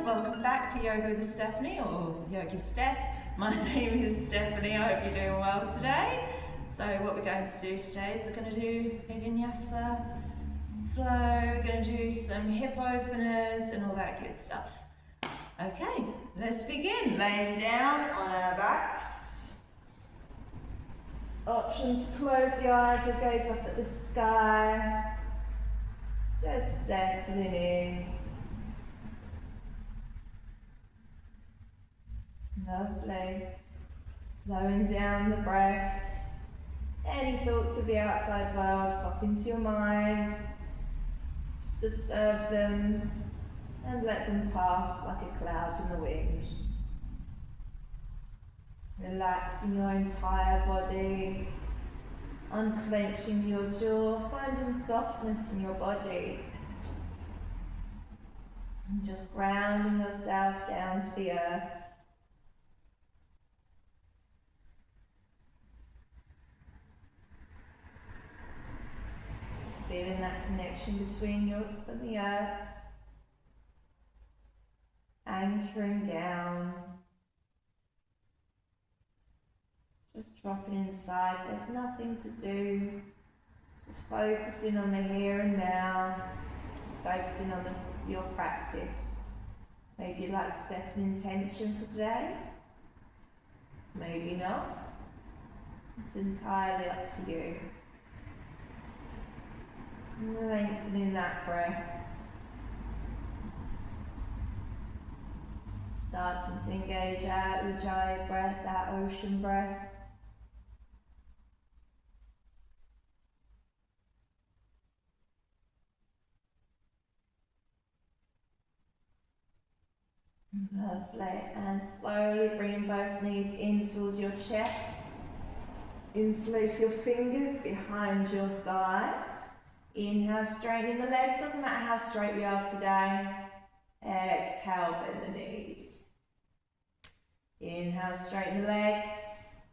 welcome back to Yoga with Stephanie, or Yogi Steph. My name is Stephanie. I hope you're doing well today. So what we're going to do today is we're going to do a Vinyasa flow. We're going to do some hip openers and all that good stuff. Okay, let's begin. Laying down on our backs. Option to close the eyes or gaze up at the sky. Just settling in. Lovely. Slowing down the breath. Any thoughts of the outside world pop into your mind. Just observe them and let them pass like a cloud in the wind. Relaxing your entire body. Unclenching your jaw, finding softness in your body. And just grounding yourself down to the earth. Feeling that connection between you and the earth. Anchoring down. Just dropping inside, there's nothing to do. Just focusing on the here and now. Focusing on your practice. Maybe you'd like to set an intention for today. Maybe not. It's entirely up to you. And lengthening that breath. Starting to engage our Ujjayi breath, our ocean breath. Lovely, and slowly bring both knees in towards your chest. Interlace your fingers behind your thighs. Inhale, straightening the legs, doesn't matter how straight we are today. Exhale, bend the knees. Inhale, straighten the legs.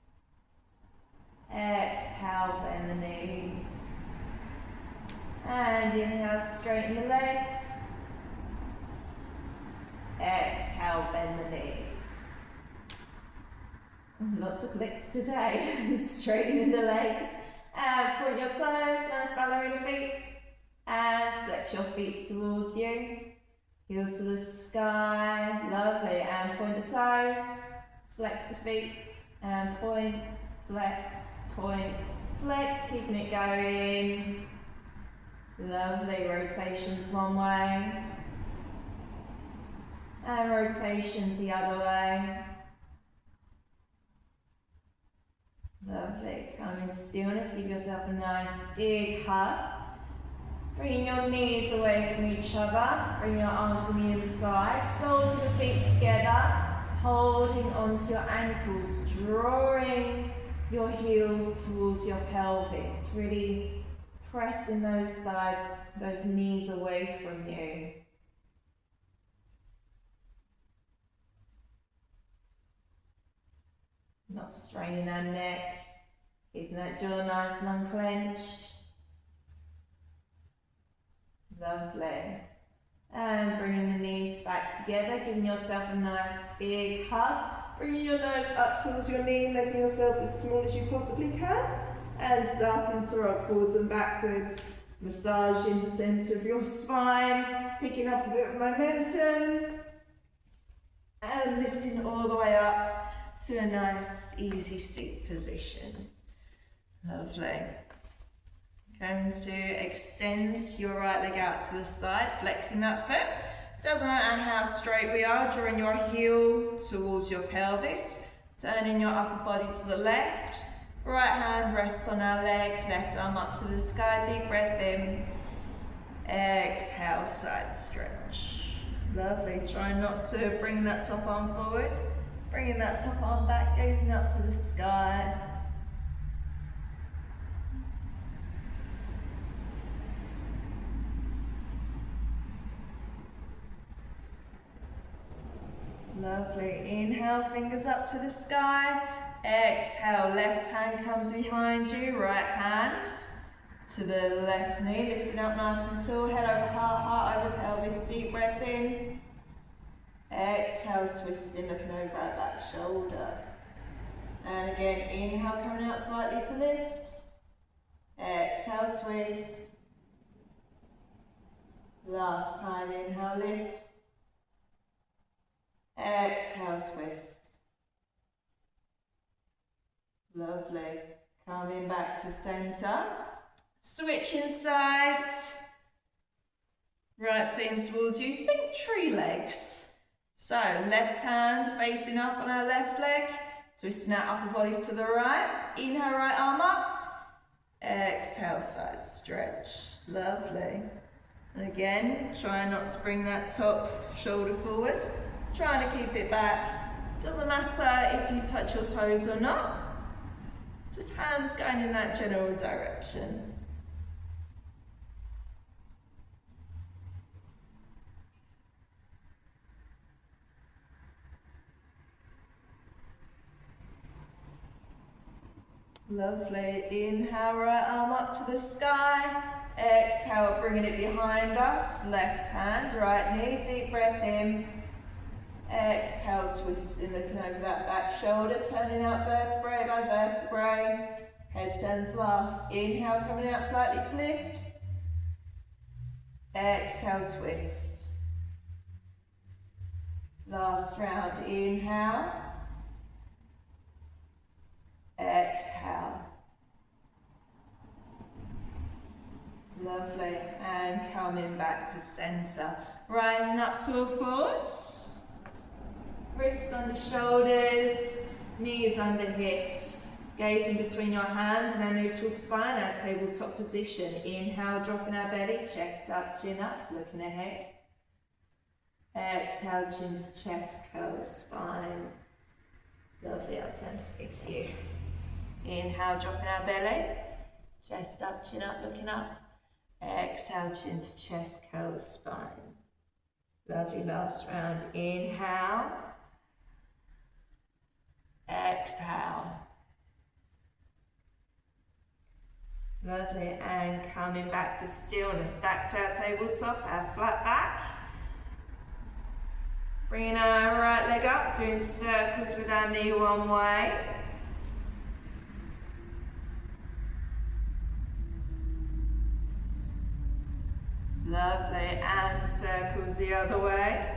Exhale, bend the knees. And inhale, straighten the legs. Exhale, bend the knees. Lots of clicks today. Straightening the legs. And point your toes, nice ballerina feet. And flex your feet towards you. Heels to the sky. Lovely. And point the toes. Flex the feet. And point, flex, flex. Keeping it going. Lovely. Rotations one way. And rotations the other way. Lovely. Come into stillness. Give yourself a nice big hug. Bringing your knees away from each other. Bring your arms on the inside. Soles of the feet together. Holding onto your ankles. Drawing your heels towards your pelvis. Really pressing those thighs, those knees away from you. Not straining our neck, keeping that jaw nice and unclenched. Lovely. And bringing the knees back together, giving yourself a nice big hug. Bringing your nose up towards your knee, making yourself as small as you possibly can. And starting to rock forwards and backwards. Massaging the centre of your spine, picking up a bit of momentum. And lifting all the way up to a nice, easy seat position. Lovely. Going to extend your right leg out to the side, flexing that foot. Doesn't matter how straight we are, drawing your heel towards your pelvis, turning your upper body to the left. Right hand rests on our leg, left arm up to the sky, deep breath in. Exhale, side stretch. Lovely. Try not to bring that top arm forward. Bringing that top arm back, gazing up to the sky. Lovely. Inhale, fingers up to the sky. Exhale, left hand comes behind you, right hand to the left knee, lifting up nice and tall, head over heart, heart over pelvis, deep breath in. Exhale, twisting, looking over our back shoulder. And again, inhale, coming out slightly to lift. Exhale, twist. Last time, inhale, lift. Exhale, twist. Lovely. Coming back to center. Switching sides. Right thing towards you. Think tree legs. So, left hand facing up on our left leg. Twisting our upper body to the right. Inhale, right arm up. Exhale, side stretch. Lovely. And again, try not to bring that top shoulder forward. Trying to keep it back. Doesn't matter if you touch your toes or not. Just hands going in that general direction. Lovely. Inhale, right arm up to the sky. Exhale, bringing it behind us. Left hand, right knee, deep breath in. Exhale, twisting, looking over that back shoulder, turning out vertebrae by vertebrae. Head turns last. Inhale, coming out slightly to lift. Exhale, twist. Last round. Inhale. Exhale. Lovely. And coming back to center. Rising up to all fours. Wrists under shoulders, knees under hips. Gazing between your hands in our neutral spine, our tabletop position. Inhale, dropping our belly, chest up, chin up, looking ahead. Exhale, chin to chest, curl the spine. Lovely, I'll turn to face you. Inhale, dropping our belly, chest up, chin up, looking up. Exhale, chin to chest, curl the spine. Lovely, last round. Inhale. Exhale. Lovely, and coming back to stillness, back to our tabletop, our flat back. Bringing our right leg up, doing circles with our knee one way. Lovely, and circles the other way.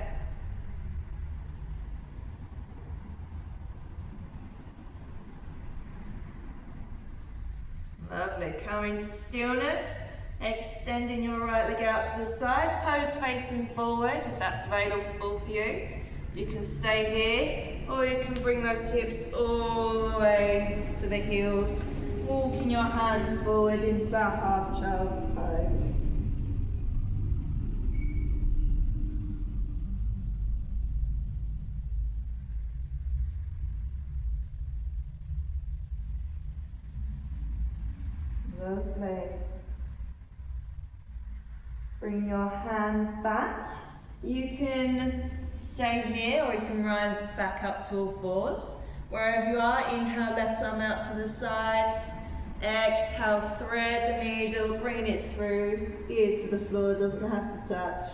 Lovely, coming to stillness, extending your right leg out to the side, toes facing forward if that's available for you. You can stay here, or you can bring those hips all the way to the heels, walking your hands forward into our half child's pose. Lovely. Bring your hands back. You can stay here or you can rise back up to all fours. Wherever you are, inhale, left arm out to the side. Exhale, thread the needle, bring it through, ear to the floor, doesn't have to touch.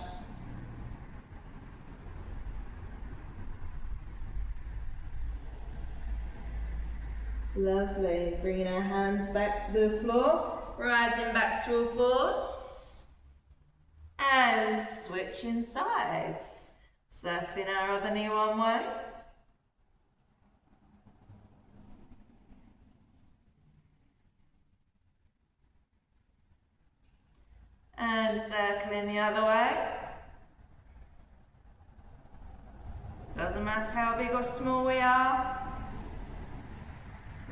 Lovely, bringing our hands back to the floor, rising back to all fours, and switching sides. Circling our other knee one way. And circling the other way. Doesn't matter how big or small we are.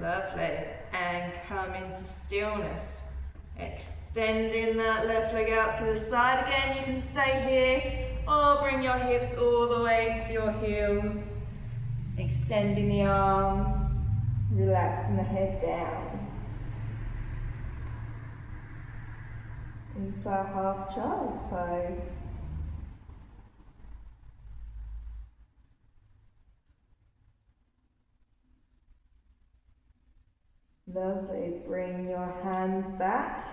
Lovely, and come into stillness. Extending that left leg out to the side. Again, you can stay here or bring your hips all the way to your heels. Extending the arms, relaxing the head down. Into our half child's pose. Lovely, bring your hands back.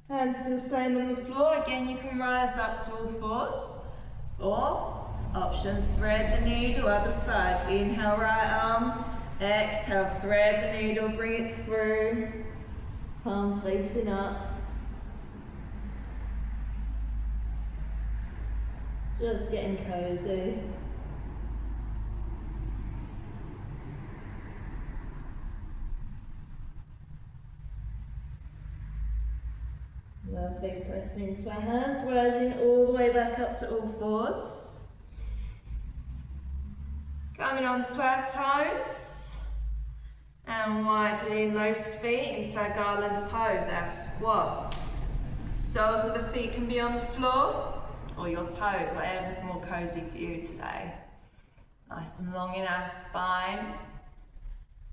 Hands still staying on the floor. Again, you can rise up to all fours or Option, thread the needle, other side. Inhale, right arm. Exhale, thread the needle, bring it through. Palm facing up. Just getting cozy. Lovely, pressing into our hands, rising all the way back up to all fours. Coming onto our toes. And widening those feet into our garland pose, our squat. Soles of the feet can be on the floor, or your toes, whatever's more cozy for you today. Nice and long in our spine.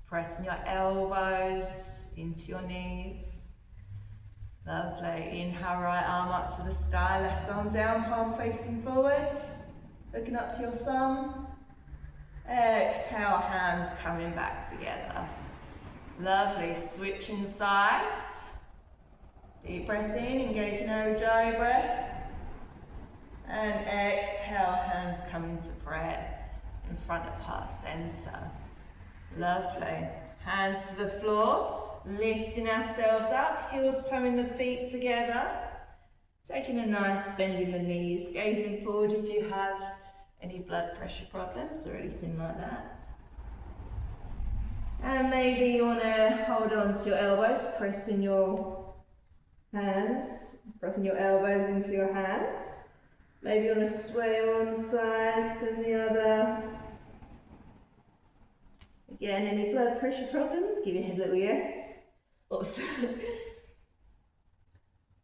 Pressing your elbows into your knees. Lovely. Inhale, right arm up to the sky, left arm down, palm facing forward. Looking up to your thumb. Exhale, hands coming back together. Lovely. Switching sides. Deep breath in, engaging our Ujjayi breath. And exhale, hands coming to prayer in front of heart center. Lovely. Hands to the floor. Lifting ourselves up, heel toeing the feet together. Taking a nice bend in the knees, gazing forward if you have any blood pressure problems or anything like that. And maybe you want to hold on to your elbows, pressing your hands, pressing your elbows into your hands. Maybe you want to sway one side, then the other. Again, any blood pressure problems, give your head a little yes. Also,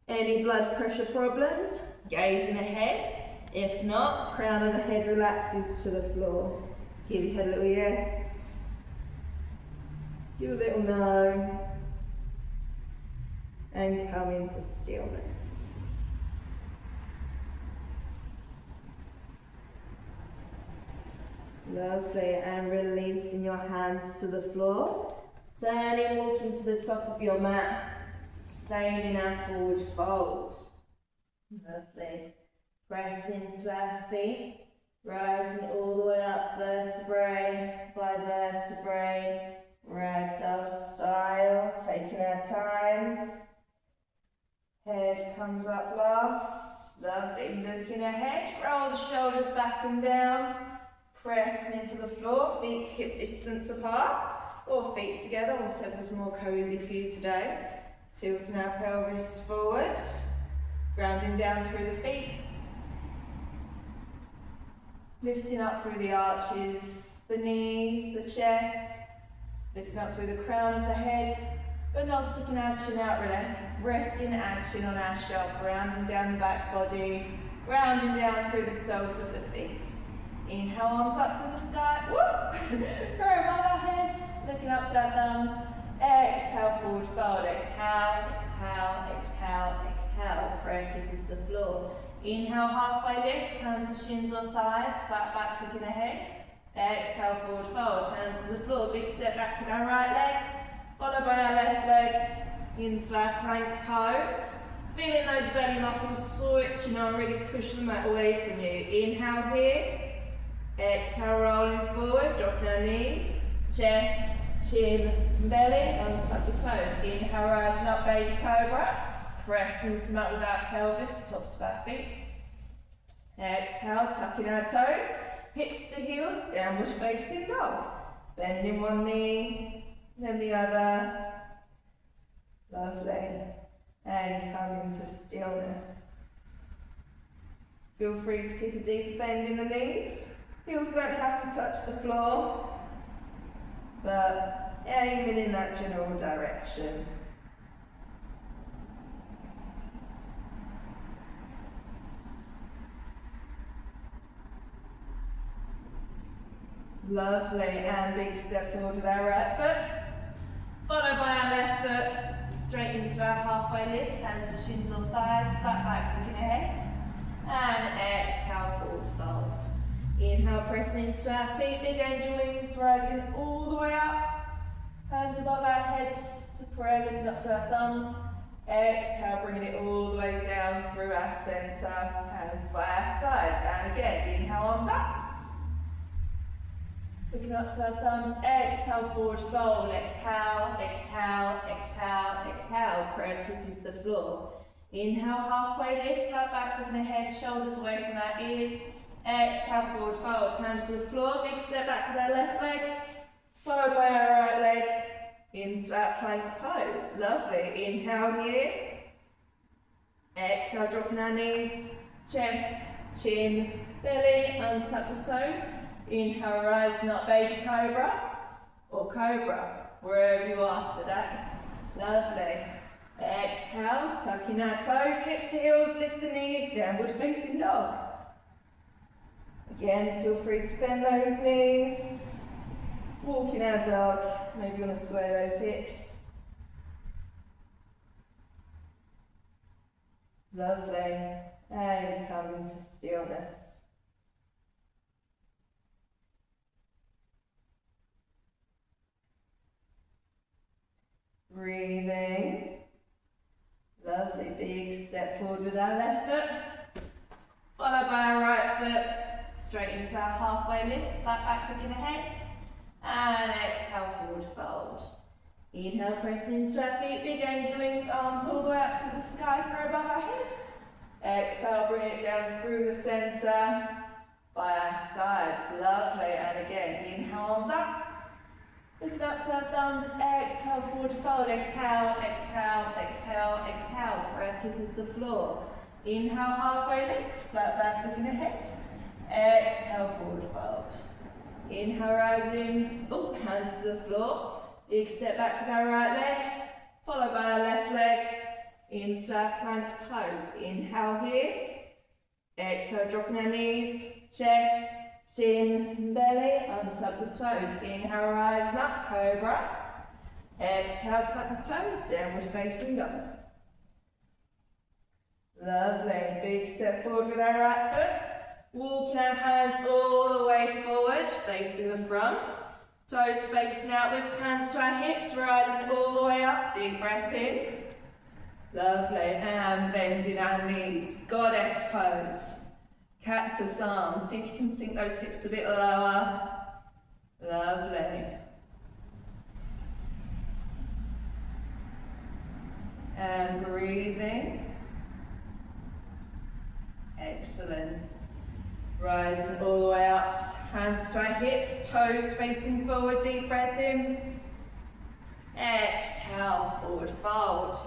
any blood pressure problems, gazing ahead. If not, crown of the head relaxes to the floor. Give your head a little yes. Give a little no. And come into stillness. Lovely, and releasing your hands to the floor. Turning, walking to the top of your mat. Staying in our forward fold. Lovely. Pressing into our feet. Rising all the way up, vertebrae by vertebrae. Ragdoll style. Taking our time. Head comes up last. Lovely. Looking ahead. Roll the shoulders back and down. Pressing into the floor. Feet hip distance apart. Or feet together, whatever's more cozy for you today. Tilting our pelvis forward, grounding down through the feet. Lifting up through the arches, the knees, the chest. Lifting up through the crown of the head, but not sticking our chin out, resting action on our shelf, grounding down the back body, grounding down through the soles of the feet. Inhale, arms up to the sky. Woo! Go above our heads, looking up to our thumbs. Exhale, forward fold. Exhale, exhale, exhale, exhale. Prayer kisses the floor. Inhale, halfway lift, hands to shins or thighs, flat back, looking ahead. Exhale, forward fold, hands to the floor. Big step back with our right leg, followed by our left leg into our plank pose. Feeling those belly muscles switching on, really push the mat away from you. Inhale here. Exhale, rolling forward, dropping our knees, chest, chin, belly, untuck your toes. Inhale, rising up, baby cobra. Pressing into the mat with our pelvis, tops of our feet. Exhale, tucking our toes, hips to heels, downward facing dog. Bending one knee, then the other. Lovely. And come into stillness. Feel free to keep a deep bend in the knees. Heels don't have to touch the floor, but aiming in that general direction. Lovely, and big step forward with our right foot, followed by our left foot, straight into our halfway lift, hands to shins or thighs, flat back looking ahead, and exhale, forward fold. Inhale, pressing into our feet, big angel wings, rising all the way up, hands above our heads to prayer, looking up to our thumbs. Exhale, bringing it all the way down through our centre, hands by our sides, and again, inhale, arms up. Looking up to our thumbs, exhale, forward fold, exhale, exhale, exhale, exhale, prayer kisses the floor. Inhale, halfway lift, flat back, looking ahead, shoulders away from our ears. Exhale, forward fold, hands to the floor, big step back with our left leg, followed by our right leg, into our plank pose. Lovely, inhale here. Exhale, dropping our knees, chest, chin, belly, untuck the toes. Inhale, rising up, baby cobra or cobra, wherever you are today. Lovely. Exhale, tucking our toes, hips to heels, lift the knees, downward facing dog. Again, feel free to bend those knees. Walking our dog, maybe you want to sway those hips. Lovely. And come into stillness. Breathing. Lovely, big step forward with our left foot, followed by our right foot, straight into our halfway lift, flat back looking ahead, and exhale, forward fold. Inhale, pressing into our feet, big angel wings, arms all the way up to the sky for above our heads. Exhale, bring it down through the centre, by our sides, lovely, and again, inhale, arms up. Looking up to our thumbs, exhale, forward fold, exhale, exhale, exhale, exhale. Breath kisses the floor. Inhale, halfway lift, flat back, looking ahead. Exhale, forward fold. Inhale, rising, hands to the floor. Big step back with our right leg, followed by our left leg, into our plank pose. Inhale here. Exhale, dropping our knees, chest, chin, belly, untuck the toes. Inhale, rising up, cobra. Exhale, tuck the toes, downward facing dog. Lovely. Big step forward with our right foot. Walking our hands all the way forward, facing the front. Toes facing outwards, hands to our hips, rising all the way up. Deep breath in. Lovely. And bending our knees. Goddess pose. Cactus arms, see if you can sink those hips a bit lower. Lovely. And breathing. Excellent. Rising all the way up, hands to our hips, toes facing forward, deep breath in. Exhale, forward fold.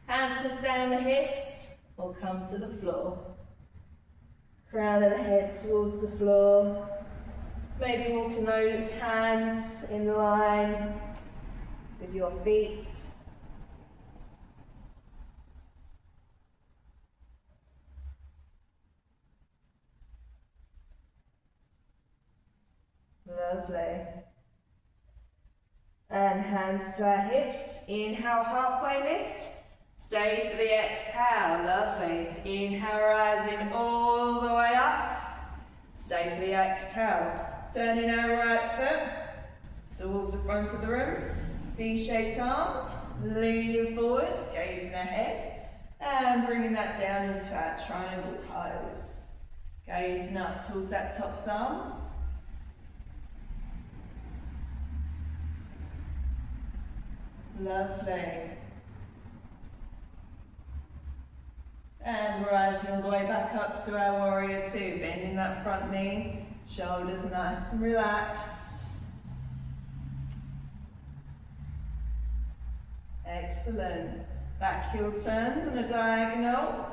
Hands can stay on the hips or come to the floor. Crown of the head towards the floor. Maybe walking those hands in line with your feet. Lovely. And hands to our hips. Inhale, halfway lift. Stay for the exhale, lovely. Inhale, rising all the way up. Stay for the exhale. Turning our right foot towards the front of the room. T-shaped arms, leaning forward, gazing ahead. And bringing that down into our triangle pose. Gazing up towards that top thumb. Lovely. And rising all the way back up to our warrior two, bending that front knee, shoulders nice and relaxed. Excellent. Back heel turns on a diagonal.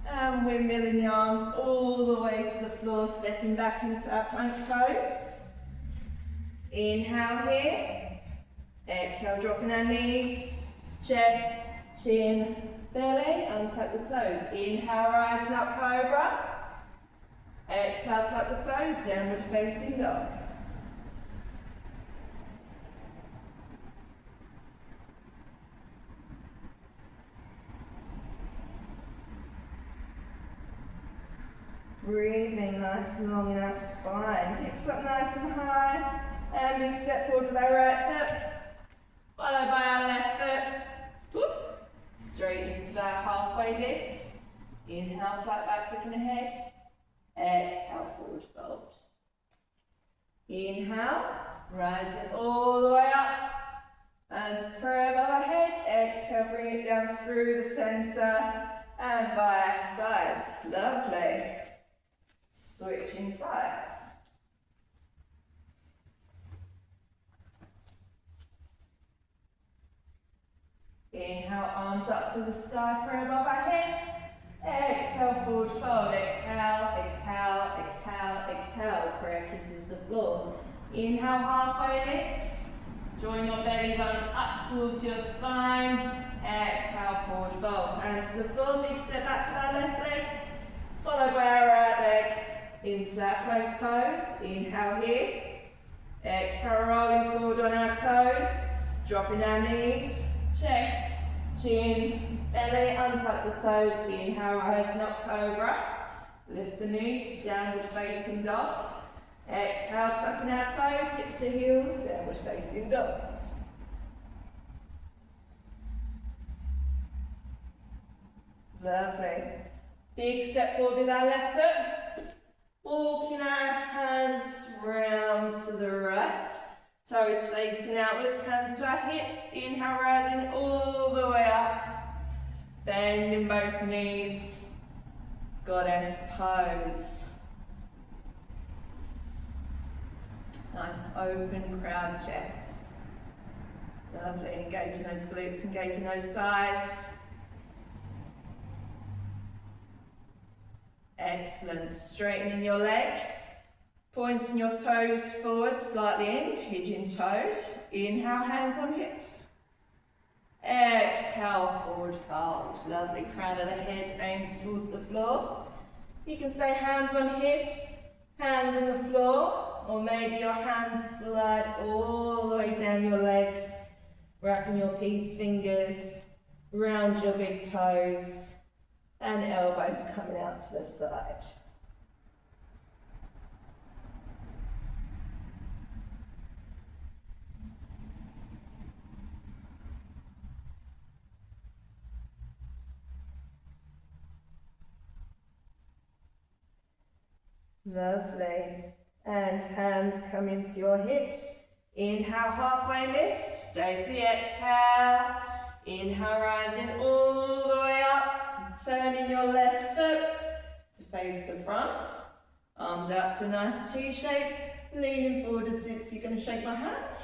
And windmilling the arms all the way to the floor, stepping back into our plank pose. Inhale here. Exhale, dropping our knees. Chest, chin, belly, untuck the toes. Inhale, rising up, cobra. Exhale, tuck the toes, downward facing dog. Breathing nice and long in our spine. Hips up nice and high. And big step forward with our right foot. Followed by our left foot. Whoop. Straight into our halfway lift. Inhale, flat back, looking ahead. Exhale, forward fold. Inhale, rising all the way up. And spread above our head. Exhale, bring it down through the centre and by our sides. Lovely. Switching sides. Inhale, arms up to the sky, prayer above our head. Exhale, forward fold. Exhale, exhale, exhale, exhale. Prayer kisses the floor. Inhale, halfway lift. Join your belly button up towards your spine. Exhale, forward fold. Hands to the floor, big step back to our left leg. Followed by our right leg. Into our plank pose. Inhale here. Exhale, rolling forward on our toes. Dropping our knees. Chest, chin, belly, untuck the toes. Inhale, rise, not cobra. Lift the knees, downward facing dog. Exhale, tucking our toes, hips to heels, downward facing dog. Lovely. Big step forward with our left foot. Walking our hands round to the right. Toes facing outwards, hands to our hips. Inhale, rising all the way up. Bending both knees. Goddess pose. Nice open, proud chest. Lovely. Engaging those glutes, engaging those thighs. Excellent. Straightening your legs. Pointing your toes forward, slightly in, pigeon toes. Inhale, hands on hips. Exhale, forward fold. Lovely, crown of the head aims towards the floor. You can say hands on hips, hands on the floor, or maybe your hands slide all the way down your legs, wrapping your peace fingers round your big toes, and elbows coming out to the side. Lovely. And hands come into your hips. Inhale, halfway lift. Stay for the exhale. Inhale, rising all the way up. Turning your left foot to face the front. Arms out to a nice T shape. Leaning forward as if you're going to shake my hand.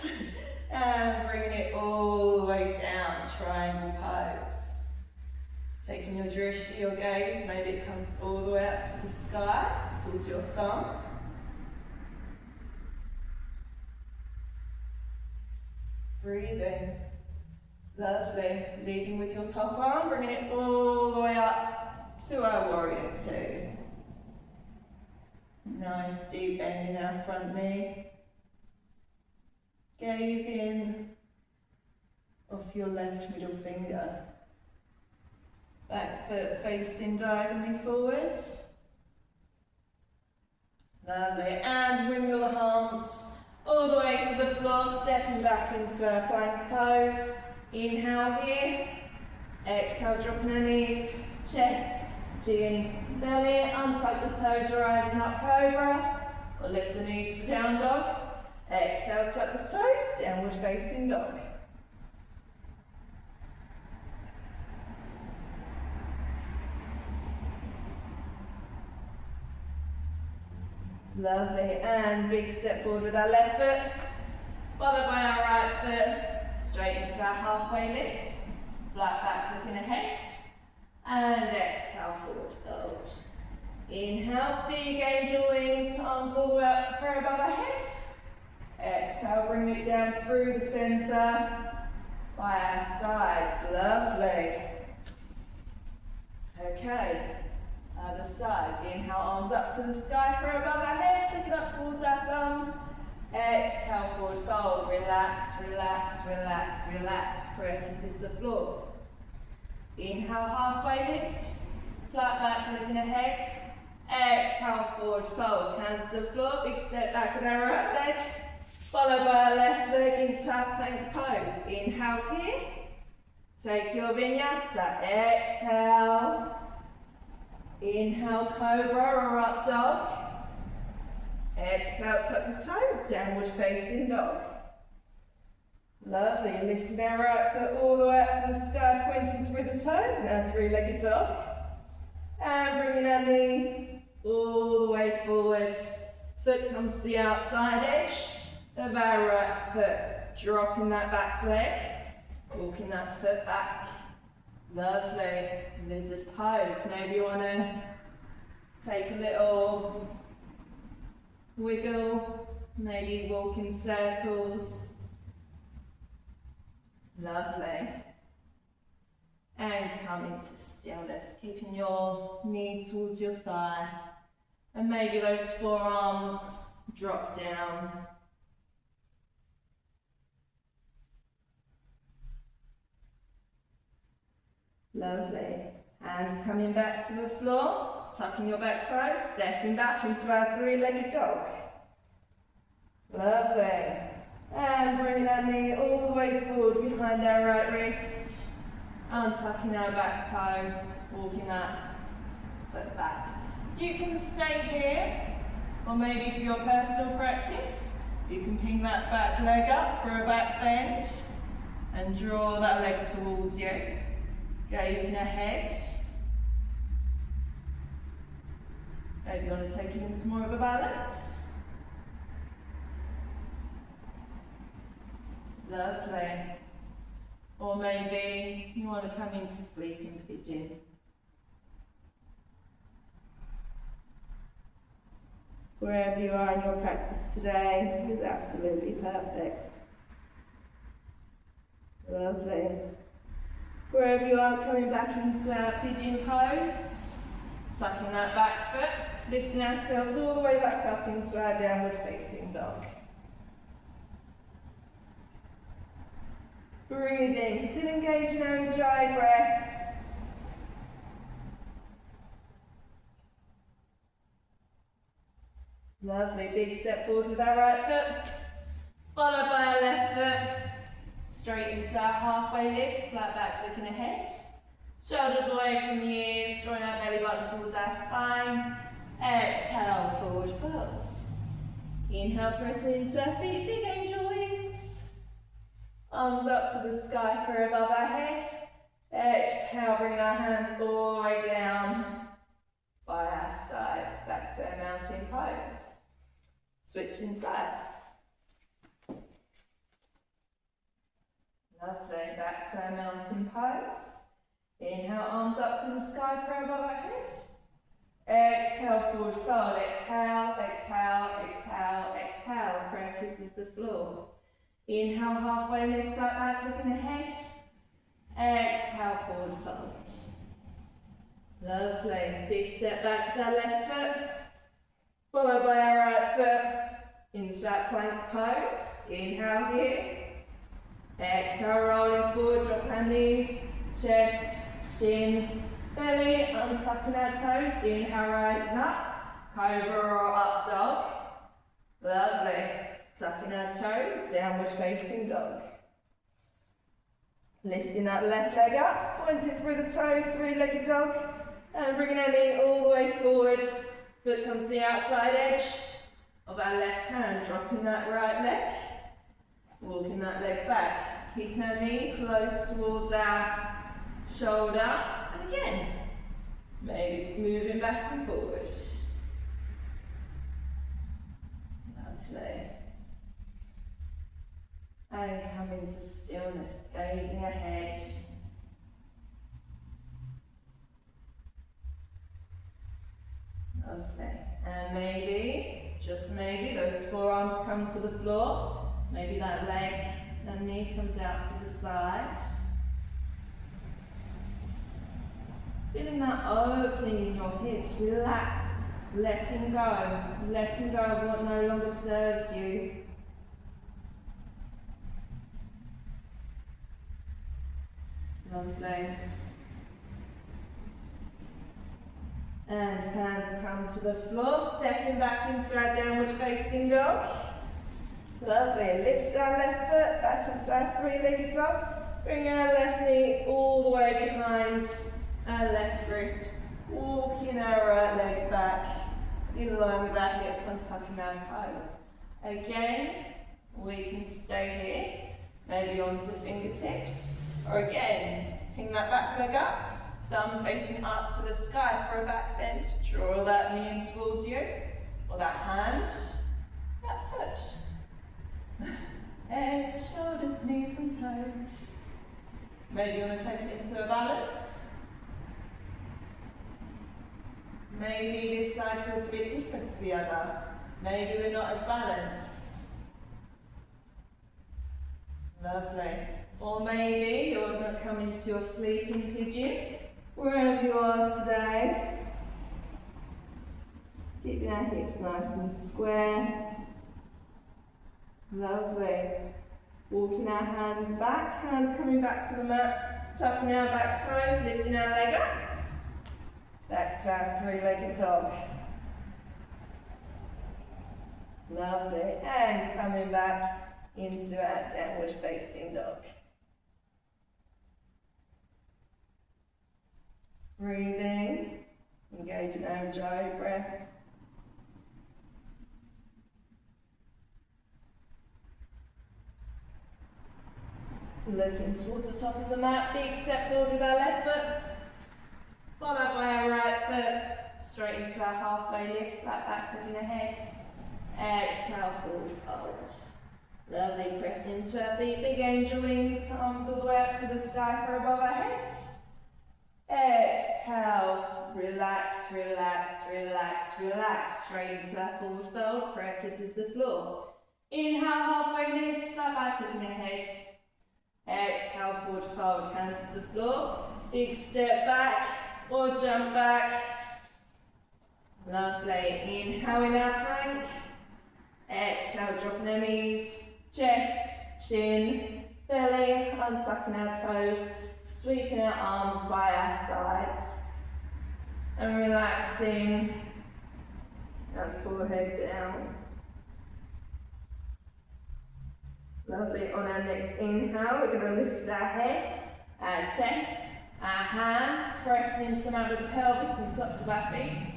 And bringing it all the way down. Triangle pose. Taking your drishti, your gaze, maybe it comes all the way up to the sky, towards your thumb. Breathing. Lovely. Leading with your top arm, bringing it all the way up to our warrior two. Nice deep bend in our front knee. Gaze in off your left middle finger. Back foot facing diagonally forwards. Lovely. And windmill the arms all the way to the floor, stepping back into our plank pose. Inhale here. Exhale, dropping our knees. Chest, chin, belly. Untuck the toes, rising up cobra. Or lift the knees for down dog. Exhale, tuck the toes, downward facing dog. Lovely, and big step forward with our left foot, followed by our right foot, straight into our halfway lift, flat back looking ahead, and exhale, forward fold. Inhale, big angel wings, arms all the way up to prayer above our head. Exhale, bring it down through the centre, by our sides, lovely. Okay. Other side. Inhale, arms up to the sky, prayer above our head, looking up towards our thumbs. Exhale, forward fold. Relax, relax, relax, relax. Prayer kisses the floor. Inhale, halfway lift. Flat back, looking ahead. Exhale, forward fold. Hands to the floor. Big step back with our right leg. Followed by our left leg into our plank pose. Inhale here. Take your vinyasa. Exhale. Inhale, cobra or up dog. Exhale, tuck the toes, downward facing dog. Lovely, lifting our right foot all the way up to the sky, pointing through the toes, now three-legged dog. And bringing our knee all the way forward. Foot comes to the outside edge of our right foot. Dropping that back leg, walking that foot back. Lovely, lizard pose. Maybe you want to take a little wiggle, maybe walk in circles. Lovely. And come into stillness, keeping your knee towards your thigh. And maybe those forearms drop down. Lovely. Hands coming back to the floor, tucking your back toes, stepping back into our three-legged dog. Lovely. And bringing our knee all the way forward behind our right wrist. Untucking our back toe, walking that foot back. You can stay here, or maybe for your personal practice, you can ping that back leg up for a back bend and draw that leg towards you. Gazing ahead. Maybe you want to take it into more of a balance. Lovely. Or maybe you want to come into sleeping pigeon. Wherever you are in your practice today is absolutely perfect. Lovely. Wherever you are, coming back into our pigeon pose, tucking that back foot, lifting ourselves all the way back up into our downward facing dog. Breathing, still engaging our ujjayi breath. Lovely, big step forward with our right foot, followed by our left foot. Straight into our halfway lift, flat back looking ahead. Shoulders away from the ears, drawing our belly button towards our spine. Exhale, forward fold. Inhale, pressing into our feet, big angel wings. Arms up to the sky for above our head. Exhale, bring our hands all the way down by our sides, back to our mountain pose. Switching sides. Lovely, back to our mountain pose. Inhale, arms up to the sky for above our head. Exhale, forward fold. Exhale, exhale, exhale, exhale. Prayer kisses the floor. Inhale, halfway lift, flat back, looking ahead. Exhale, forward fold. Lovely, big step back with our left foot, followed by our right foot into that plank pose. Inhale here. Exhale, rolling forward, drop our knees, chest, chin, belly, untucking our toes. Inhale, rising up, cobra or up dog. Lovely. Tucking our toes, downward facing dog. Lifting that left leg up, pointing through the toes, three-legged dog. And bringing our knee all the way forward. Foot comes to the outside edge of our left hand, dropping that right leg. Walking that leg back, keeping our knee close towards our shoulder, and again, maybe moving back and forward. Lovely. And come into stillness, gazing ahead. Lovely. And maybe, just maybe, those forearms come to the floor. Maybe that leg and knee comes out to the side. Feeling that opening in your hips, relax, letting go of what no longer serves you. Lovely. And hands come to the floor, stepping back into our downward facing dog. Lovely, lift our left foot back into our three-legged dog. Bring our left knee all the way behind our left wrist, Walking our right leg back in line with our hip and tucking our toe. Again, we can stay here, maybe onto fingertips, or again, ping that back leg up, thumb facing up to the sky for a back bend. Draw that knee in towards you, or that hand, that foot. Head, shoulders, knees and toes. Maybe you want to take it into a balance. Maybe this side feels a bit different to the other. Maybe we're not as balanced. Lovely. Or maybe you're going to come into your sleeping pigeon, wherever you are today. Keeping our hips nice and square. Lovely. Walking our hands back, hands coming back to the mat, tucking our back toes, lifting our leg up. Back to our three-legged dog. Lovely. And coming back into our downward facing dog. Breathing, engaging our Ujjayi breath. Looking towards the top of the mat, big step forward with our left foot, followed by our right foot, straight into our halfway lift, flat back, looking ahead. Exhale, forward fold. Lovely, press into our feet, big angel wings, arms all the way up to the sky for above our heads. Exhale, relax, relax, relax, relax, straight into our forward fold, prayer kisses the floor. Inhale, halfway lift, flat back, looking ahead. Exhale, forward fold, hands to the floor. Big step back or jump back. Lovely. Inhale in our plank. Exhale, dropping our knees, chest, chin, belly, unsucking our toes, sweeping our arms by our sides. And relaxing our forehead down. Lovely. On our next inhale, we're going to lift our head, our chest, our hands, pressing into the pelvis and tops of our feet.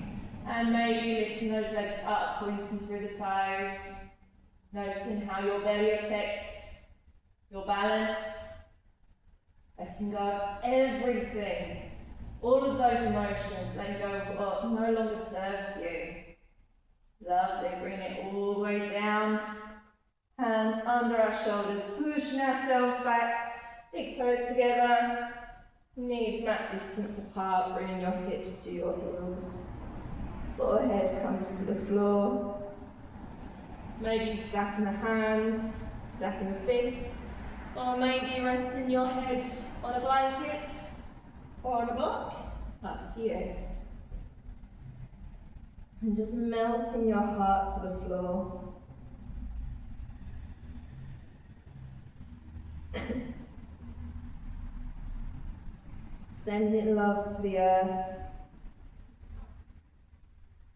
And maybe lifting those legs up, pointing through the toes. Noticing how your belly affects your balance. Letting go of everything. All of those emotions, letting go of what no longer serves you. Lovely. Bring it all the way down. Hands under our shoulders, pushing ourselves back, big toes together, knees mat distance apart, bringing your hips to your heels. Forehead comes to the floor. Maybe stacking the hands, stacking the fists, or maybe resting your head on a blanket or on a block, up to you. And just melting your heart to the floor. Sending love to the earth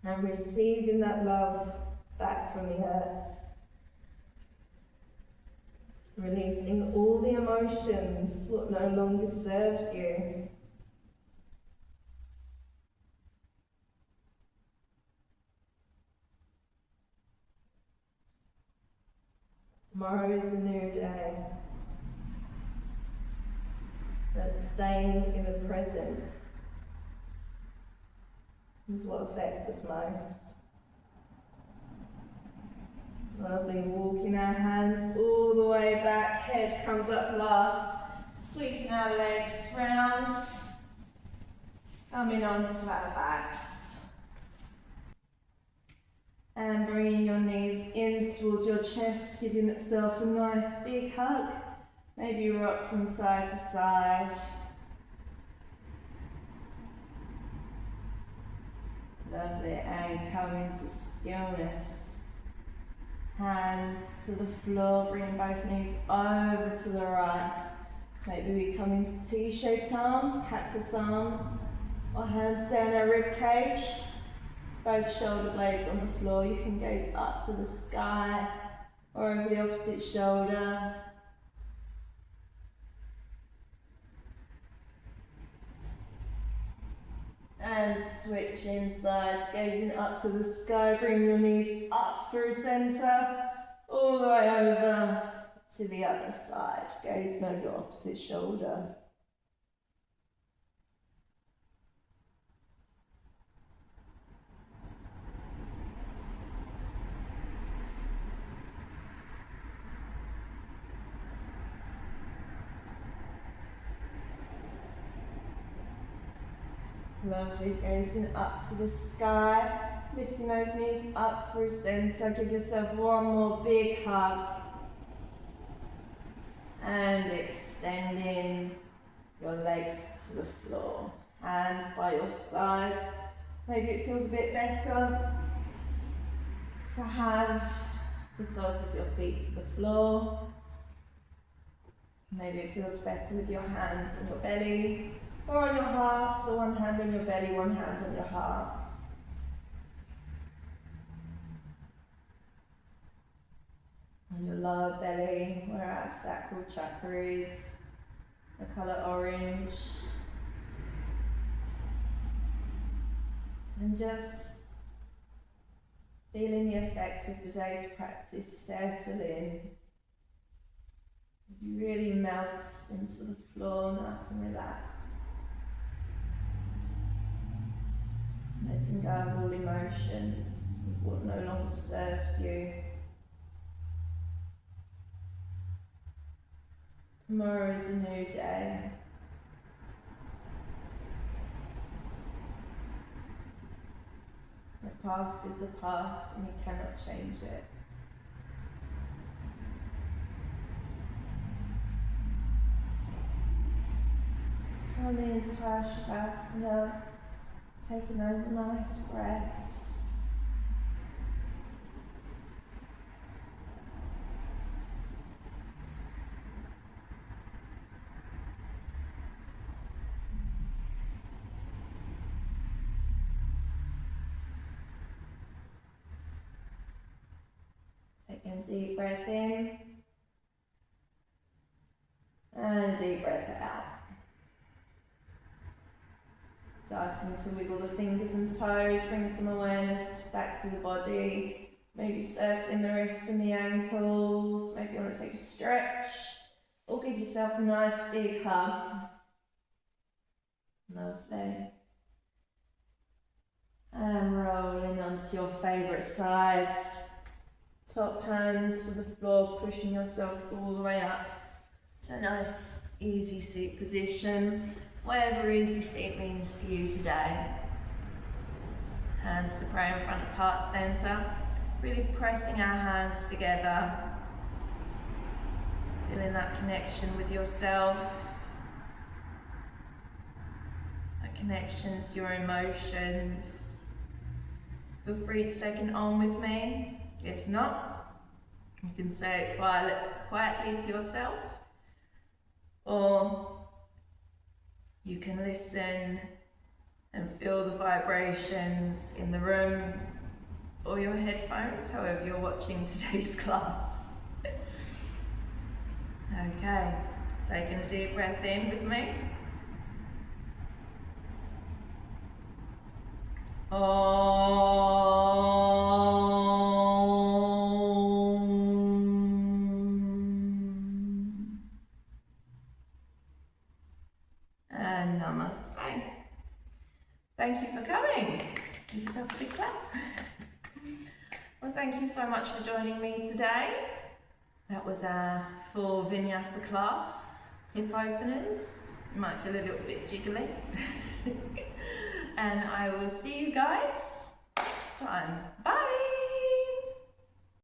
and receiving that love back from the earth. Releasing all the emotions, what no longer serves you. Tomorrow is a new day. But staying in the present is what affects us most. Lovely, walking our hands all the way back, head comes up last, sweeping our legs round, coming onto our backs. And bringing your knees in towards your chest, giving itself a nice big hug. Maybe rock from side to side. Lovely, and come into stillness. Hands to the floor, bring both knees over to the right. Maybe we come into T-shaped arms, cactus arms, or hands down our rib cage. Both shoulder blades on the floor. You can gaze up to the sky or over the opposite shoulder. And switching sides, gazing up to the sky, bring your knees up through centre, all the way over to the other side. Gazing over your opposite shoulder. Lovely, gazing up to the sky, lifting those knees up through centre. Give yourself one more big hug. And extending your legs to the floor. Hands by your sides. Maybe it feels a bit better to have the soles of your feet to the floor. Maybe it feels better with your hands on your belly or on your heart, so one hand on your belly, one hand on your heart. On your lower belly, where our sacral chakra is, the colour orange. And just feeling the effects of today's practice settle in. You really melt into the floor, nice and relaxed. Letting go of all emotions, of what no longer serves you. Tomorrow is a new day. The past is a past and you cannot change it. Coming into our Shavasana, taking those nice breaths. Taking a deep breath in and a deep breath out. Starting to wiggle the fingers and toes, bring some awareness back to the body. Maybe circling the wrists and the ankles. Maybe you want to take a stretch or give yourself a nice big hug. Lovely. And rolling onto your favourite side. Top hand to the floor, pushing yourself all the way up to a nice easy seat position. Whatever easy seat means for you today. Hands to pray in front of heart centre. Really pressing our hands together. Feeling that connection with yourself. That connection to your emotions. Feel free to take an on with me. If not, you can say it quietly to yourself. Or you can listen and feel the vibrations in the room or your headphones, however you're watching today's class. Okay, taking a deep breath in with me. And Namaste. Thank you for coming. Give yourself a big clap. Well, thank you so much for joining me today. That was our full Vinyasa class, hip openers. You might feel a little bit jiggly. And I will see you guys next time. Bye.